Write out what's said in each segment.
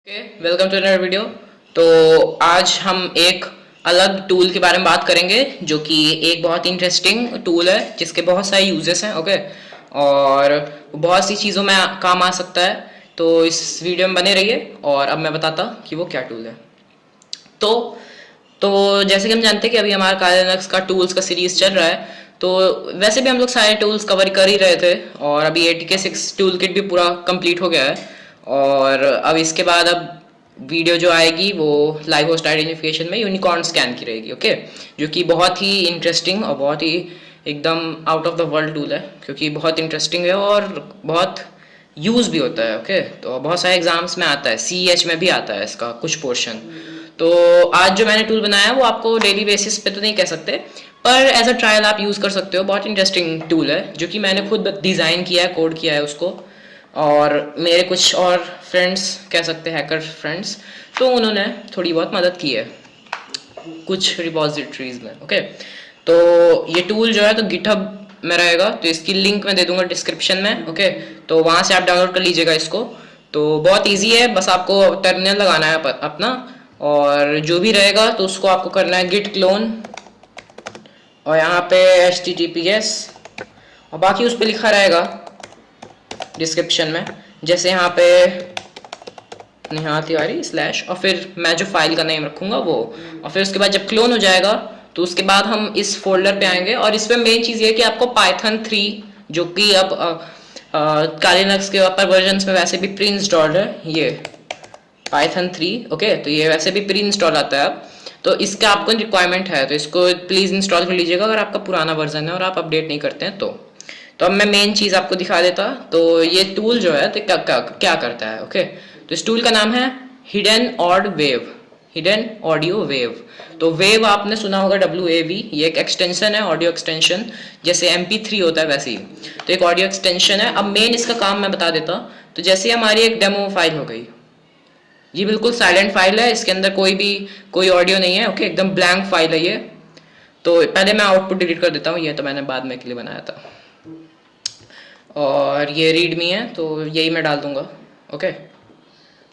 Okay, welcome to another video. तो आज हम एक अलग टूल के बारे में बात करेंगे जो कि एक बहुत इंटरेस्टिंग टूल है जिसके बहुत सारे यूजेस हैं। ओके, और बहुत सी चीज़ों में काम आ सकता है। तो इस वीडियो में बने रहिए और अब मैं बताता कि वो क्या टूल है। तो तो जैसे कि हम जानते हैं कि अभी हमारा काले लिनक्स का टूल्स का सीरीज चल रहा है। तो वैसे भी हम लोग सारे टूल्स कवर कर ही रहे थे और अभी ATK6 टूल किट भी पूरा कंप्लीट हो गया है। और अब इसके बाद अब वीडियो जो आएगी वो लाइव होस्ट आइडेंटिफिकेशन में यूनिकॉर्न स्कैन की रहेगी। ओके, जो कि बहुत ही इंटरेस्टिंग और बहुत ही एकदम out of the world tool है, क्योंकि बहुत इंटरेस्टिंग है और बहुत यूज भी होता है। ओके, तो बहुत सारे एग्जाम्स में आता है, CEH में भी आता है इसका कुछ पोर्शन। तो आज जो मैंने टूल बनाया है वो आपको डेली बेसिस पे तो नहीं कह सकते, पर एज अ ट्रायल आप यूज़ कर सकते हो। बहुत इंटरेस्टिंग टूल है जो कि मैंने खुद डिज़ाइन किया है, कोड किया है उसको, और मेरे कुछ और फ्रेंड्स, कह सकते हैं हैकर फ्रेंड्स, तो उन्होंने थोड़ी बहुत मदद की है कुछ रिपॉजिटरीज में। ओके, तो ये टूल जो है तो गिटहब में रहेगा, तो इसकी लिंक मैं दे दूंगा डिस्क्रिप्शन में। ओके, तो वहाँ से आप डाउनलोड कर लीजिएगा इसको। तो बहुत इजी है, बस आपको टर्मिनल लगाना है अपना, और जो भी रहेगा तो उसको आपको करना है गिट क्लोन, और यहाँ पे HTTPS, और बाकी उस पर लिखा रहेगा डिस्क्रिप्शन में, जैसे यहाँ पे नेहा तिवारी स्लैश, और फिर मैं जो फाइल का नेम रखूंगा वो, और फिर उसके बाद जब क्लोन हो जाएगा तो उसके बाद हम इस फोल्डर पे आएंगे। और इसमें मेन चीज़ ये है कि आपको Python 3, जो कि अब काली लिनक्स के अपर वर्जन में वैसे भी प्री इंस्टॉल्ड है, ये Python 3। ओके, तो ये वैसे भी प्री इंस्टॉल आता है अब, तो इसका आपको रिक्वायरमेंट है, तो इसको प्लीज़ इंस्टॉल कर लीजिएगा अगर आपका पुराना वर्जन है और आप अपडेट नहीं करते हैं तो अब मैं मेन चीज़ आपको दिखा देता। तो ये टूल जो है तो क्या करता है। ओके, तो इस टूल का नाम है hidden odd wave, hidden audio wave. तो वेव आपने सुना होगा, WAV, ये एक एक्सटेंशन है, ऑडियो एक्सटेंशन, जैसे MP3 होता है वैसे ही। तो एक ऑडियो एक्सटेंशन है। अब मेन इसका काम मैं बता देता। तो जैसे हमारी एक डेमो फाइल हो गई, ये बिल्कुल साइलेंट फाइल है, इसके अंदर कोई ऑडियो नहीं है। ओके, एकदम ब्लैंक फाइल है ये। तो पहले मैं आउटपुट डिलीट कर देता हूँ, ये तो मैंने बाद में के लिए बनाया था। और ये रीडमी है तो यही मैं डाल दूंगा। ओके,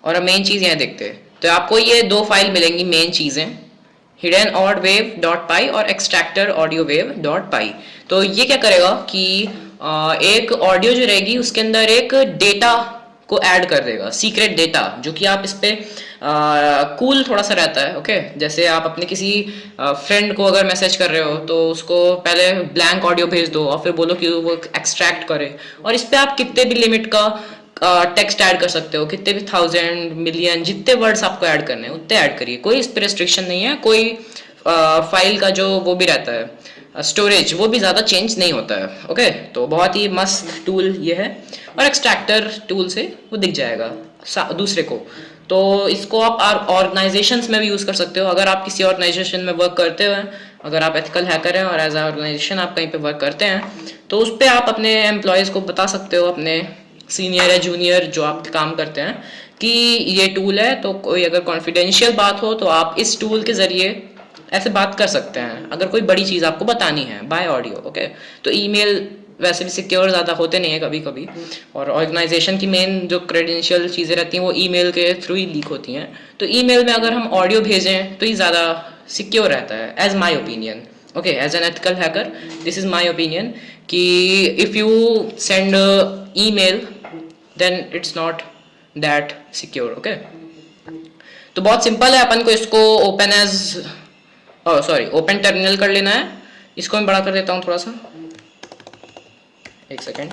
और अब मेन चीज़ यहाँ देखते हैं। तो आपको ये दो फाइल मिलेंगी मेन चीज़ें, हिडन ऑड वेव डॉट पाई और एक्सट्रैक्टर ऑडियो वेव डॉट पाई। तो ये क्या करेगा कि एक ऑडियो जो रहेगी उसके अंदर एक डेटा को ऐड कर देगा, सीक्रेट डेटा, जो कि आप इस पे कूल थोड़ा सा रहता है। ओके, जैसे आप अपने किसी फ्रेंड को अगर मैसेज कर रहे हो तो उसको पहले ब्लैंक ऑडियो भेज दो और फिर बोलो कि वो एक्सट्रैक्ट करे, और इस पे आप कितने भी लिमिट का टेक्स्ट ऐड कर सकते हो, कितने भी 1000 मिलियन जितने वर्ड्स आपको ऐड करने हैं उतने ऐड करिए, कोई इस पर रेस्ट्रिक्शन नहीं है। कोई फाइल का जो वो भी रहता है स्टोरेज, वो भी ज़्यादा चेंज नहीं होता है। ओके, तो बहुत ही मस्त टूल ये है, और एक्सट्रैक्टर टूल से वो दिख जाएगा दूसरे को। तो इसको आप ऑर्गेनाइजेशंस में भी यूज़ कर सकते हो। अगर आप किसी ऑर्गेनाइजेशन में वर्क करते हो, अगर आप एथिकल हैकर हैं और एज अ ऑर्गेनाइजेशन आप कहीं पे वर्क करते हैं, तो उस पर आप अपने एम्प्लॉयज़ को बता सकते हो, अपने सीनियर या जूनियर जो आप काम करते हैं, कि ये टूल है, तो कोई अगर कॉन्फिडेंशियल बात हो तो आप इस टूल के ज़रिए ऐसे बात कर सकते हैं, अगर कोई बड़ी चीज़ आपको बतानी है बाय ऑडियो। ओके, तो ईमेल वैसे भी सिक्योर ज़्यादा होते नहीं है कभी कभी, और ऑर्गेनाइजेशन की मेन जो क्रेडेंशियल चीज़ें रहती हैं वो ईमेल के थ्रू ही लीक होती हैं। तो ईमेल में अगर हम ऑडियो भेजें तो ये ज़्यादा सिक्योर रहता है, as my opinion. Okay, as an ethical hacker this is my opinion, कि if you send email then it's not that secure. Okay, तो बहुत सिंपल है, अपन को इसको ओपन एज ओपन टर्मिनल कर लेना है। इसको मैं बड़ा कर देता हूँ थोड़ा सा, एक सेकेंड,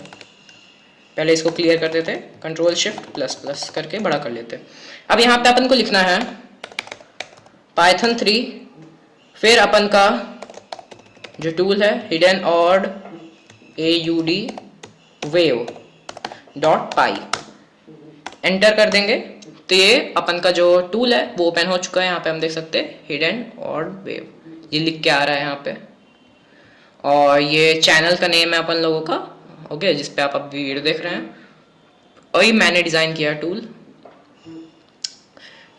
पहले इसको क्लियर कर देते, Ctrl+++ करके बड़ा कर लेते। अब यहाँ पे अपन को लिखना है Python 3, फिर अपन का जो टूल है हिडन ऑड AUD wave dot py, enter कर देंगे तो ये अपन का जो टूल है वो ओपन हो चुका है। यहाँ पे हम देख सकते हैं हिडन ऑड वेव, ये लिख के आ रहा है यहाँ पे, और ये चैनल का नेम है अपन लोगों का। ओके, जिस पे आप अभी वीडियो देख रहे हैं, और ये मैंने डिज़ाइन किया टूल।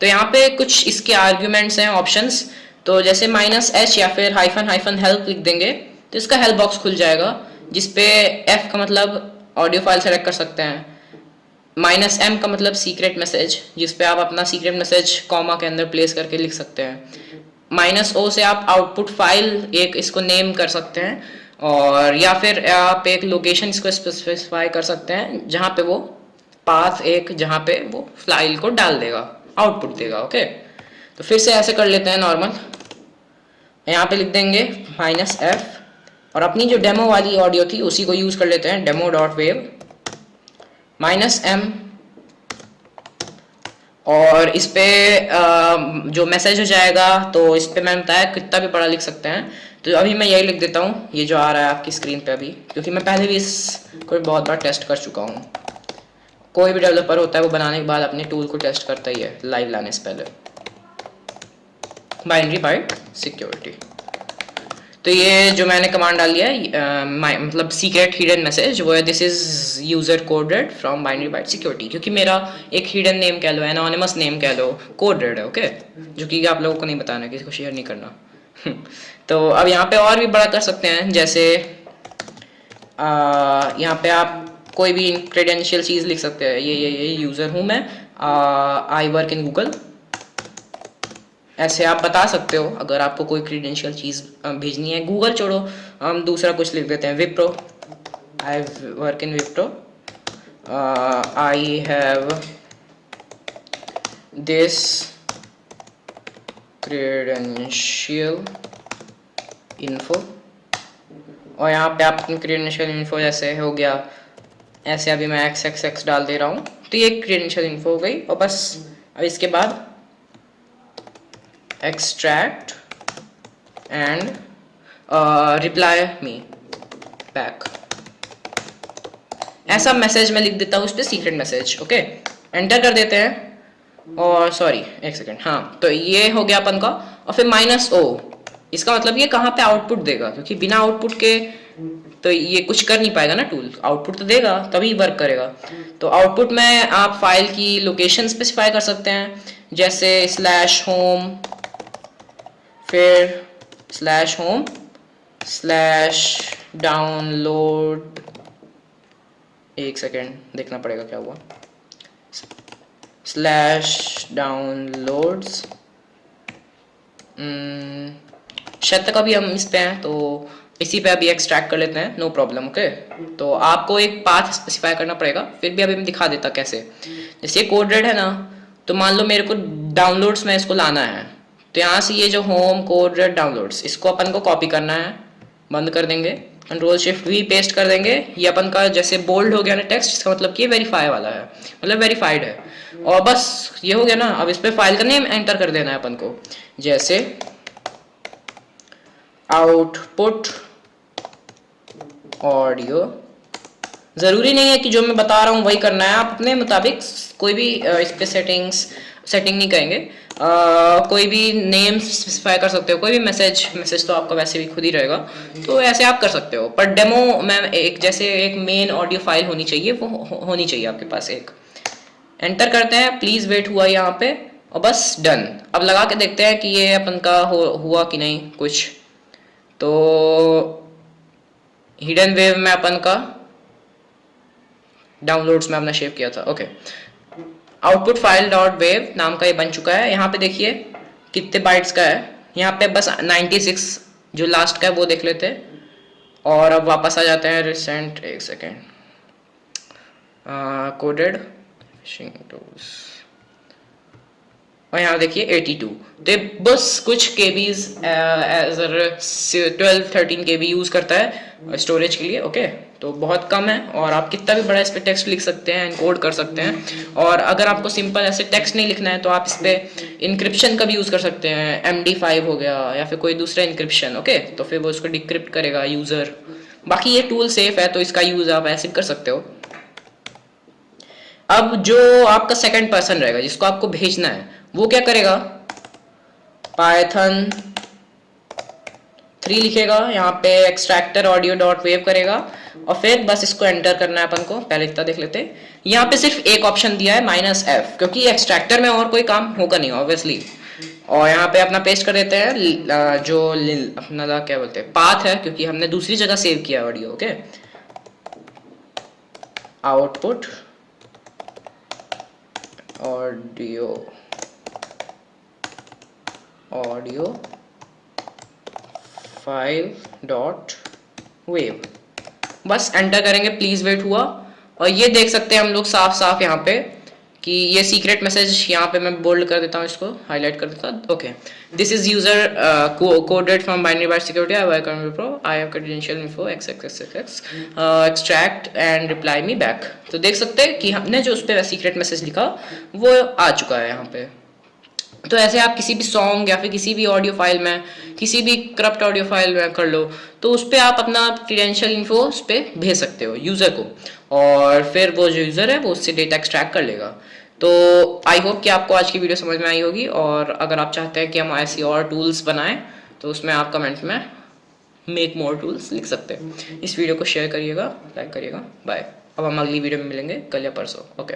तो यहाँ पे कुछ इसके आर्ग्यूमेंट्स हैं, ऑप्शंस। तो जैसे -h या फिर -help लिख देंगे तो इसका हेल्प बॉक्स खुल जाएगा, जिसपे F का मतलब ऑडियो फाइल सेलेक्ट कर सकते हैं, -m का मतलब सीक्रेट मैसेज, जिस पे आप अपना सीक्रेट मैसेज कॉमा के अंदर प्लेस करके लिख सकते हैं। -o से आप आउटपुट फाइल एक इसको नेम कर सकते हैं, और या फिर आप एक लोकेशन इसको स्पेसिफाई कर सकते हैं जहाँ पे वो पाथ एक जहाँ पे वो फाइल को डाल देगा, आउटपुट देगा। ओके, तो फिर से ऐसे कर लेते हैं नॉर्मल। यहाँ पे लिख देंगे -f, और अपनी जो डेमो वाली ऑडियो थी उसी को यूज़ कर लेते हैं, demo.wav -m, और इस पे जो मैसेज हो जाएगा तो इस पे मैंने बताया कितना भी बड़ा लिख सकते हैं, तो अभी मैं यही लिख देता हूँ, ये जो आ रहा है आपकी स्क्रीन पे अभी, क्योंकि मैं पहले भी इसको बहुत बार टेस्ट कर चुका हूँ। कोई भी डेवलपर होता है वो बनाने के बाद अपने टूल को टेस्ट करता ही है लाइव लाने से पहले। बाइनरी बाइट सिक्योरिटी, तो ये जो मैंने कमांड डाल दिया है मतलब सीक्रेट हिडन मैसेज, वो है this is user coded from binary byte security, क्योंकि मेरा एक हिडन नेम कह लो, एनोनिमस नेम कह लो, कोडेड है। ओके, जो कि आप लोगों को नहीं बताना, किसी को शेयर नहीं करना। तो अब यहाँ पे और भी बड़ा कर सकते हैं, जैसे यहाँ पे आप कोई भी क्रेडेंशियल चीज़ लिख सकते हैं, ये यूज़र हूँ मैं, आई वर्क इन गूगल, ऐसे आप बता सकते हो। अगर आपको कोई क्रीडेंशियल चीज़ भेजनी है, गूगल छोड़ो, हम दूसरा कुछ लिख देते हैं, Wipro, I work in Wipro, I have this credential info, और यहाँ पे आप अपनी क्रीडेंशियल इन्फो जैसे हो गया, ऐसे अभी मैं XXX डाल दे रहा हूँ, तो ये क्रीडेंशियल इन्फो हो गई। और बस अब इसके बाद extract and reply me back, ऐसा मैसेज मैं लिख देता हूँ उस पर, सीक्रेट मैसेज। ओके, एंटर कर देते हैं, और सॉरी एक सेकेंड, हाँ, तो ये हो गया अपन का। और फिर -o, इसका मतलब ये कहाँ पे आउटपुट देगा, क्योंकि बिना आउटपुट के तो ये कुछ कर नहीं पाएगा ना टूल, आउटपुट तो देगा तभी वर्क करेगा। तो आउटपुट में आप फाइल की लोकेशन स्पेसिफाई कर सकते हैं, जैसे /home, फिर /home /download, एक सेकेंड देखना पड़ेगा क्या हुआ, /downloads, शायद तक अभी हम इस पे हैं, तो इसी पे अभी एक्सट्रैक्ट कर लेते हैं, नो प्रॉब्लम। ओके, तो आपको एक पाथ स्पेसिफाई करना पड़ेगा, फिर भी अभी मैं दिखा देता कैसे। जैसे ये कोड रेड है ना, तो मान लो मेरे को डाउनलोड्स में इसको लाना है, तो यहाँ से ये जो होम कोड रेड डाउनलोड्स, इसको अपन को कॉपी करना है, बंद कर देंगे, Ctrl+Shift+V पेस्ट कर देंगे। ये अपन का जैसे बोल्ड हो गया ना टेक्स्ट, इसका मतलब कि ये वेरीफाई वाला है, मतलब वेरीफाइड है। और बस ये हो गया ना, अब इस पे फाइल का नेम एंटर कर देना है अपन को, जैसे आउटपुट ऑडियो। ज़रूरी नहीं है कि जो मैं बता रहा हूँ वही करना है, आप अपने मुताबिक कोई भी इस पे सेटिंग नहीं करेंगे, कोई भी नेम स्पेसिफाई कर सकते हो, कोई भी मैसेज तो आपका वैसे भी खुद ही रहेगा, तो ऐसे आप कर सकते हो। पर डेमो में एक जैसे एक मेन ऑडियो फाइल होनी चाहिए, वो होनी चाहिए आपके पास एक। एंटर करते हैं, प्लीज़ वेट हुआ यहाँ पे, और बस डन। अब लगा के देखते हैं कि ये अपन का हुआ कि नहीं कुछ। तो हिडन वेव में अपन का डाउनलोड्स में अपना सेव किया था। Okay, output file dot wave नाम का ये बन चुका है। यहाँ पे देखिए कितने बाइट्स का है, यहाँ पे बस 96 जो लास्ट का है वो देख लेते हैं। और अब वापस आ जाते हैं रिसेंट, एक सेकेंड, कोडेड फिशिंग टूल्स, और यहाँ देखिए 82। तो बस कुछ केबीज 12-13 केबी यूज़ करता है स्टोरेज के लिए। ओके, तो बहुत कम है, और आप कितना भी बड़ा इस पर टेक्स्ट लिख सकते हैं, एनकोड कर सकते हैं। और अगर आपको सिंपल ऐसे टेक्स्ट नहीं लिखना है तो आप इस पर इंक्रिप्शन का भी यूज़ कर सकते हैं, MD5 हो गया या फिर कोई दूसरा इंक्रिप्शन। ओके, तो फिर वो उसको डिक्रिप्ट करेगा यूज़र। बाकी ये टूल सेफ है, तो इसका यूज़ आप ऐसे कर सकते हो। अब जो आपका सेकंड पर्सन रहेगा जिसको आपको भेजना है, वो क्या करेगा, पाइथन 3 लिखेगा, यहाँ पे एक्सट्रैक्टर ऑडियो डॉट वेव करेगा, और फिर बस इसको एंटर करना है अपन को। पहले इतना देख लेते हैं, यहाँ पे सिर्फ एक ऑप्शन दिया है -f, क्योंकि एक्सट्रैक्टर में और कोई काम होगा नहीं ऑब्वियसली। और यहाँ पे अपना पेस्ट कर देते हैं, जो अपना क्या बोलते हैं पाथ है, क्योंकि हमने दूसरी जगह सेव किया audio. Okay, output audio file dot wave, बस एंटर करेंगे, प्लीज वेट हुआ। और ये देख सकते हैं हम लोग साफ साफ यहाँ पे कि ये सीक्रेट मैसेज, यहाँ पे मैं बोल्ड कर देता हूँ, इसको हाईलाइट कर देता हूँ। Okay, this is user coded from binary byte security, I work on pro, I have credential info XXXX extract and reply me back. तो देख सकते हैं कि हमने जो उस पर सीक्रेट मैसेज लिखा वो आ चुका है यहाँ पे। तो ऐसे आप किसी भी सॉन्ग या फिर किसी भी ऑडियो फाइल में, किसी भी करप्ट ऑडियो फाइल में कर लो, तो उस पर आप अपना क्रेडेंशियल इन्फो उस पर भेज सकते हो यूज़र को, और फिर वो जो यूज़र है वो उससे डेटा एक्सट्रैक्ट कर लेगा। तो आई होप कि आपको आज की वीडियो समझ में आई होगी, और अगर आप चाहते हैं कि हम ऐसी और टूल्स बनाएं तो उसमें आप कमेंट में मेक मोर टूल्स लिख सकते हैं। इस वीडियो को शेयर करिएगा, लाइक करिएगा। बाय। अब हम अगली वीडियो में मिलेंगे कल या परसों। ओके।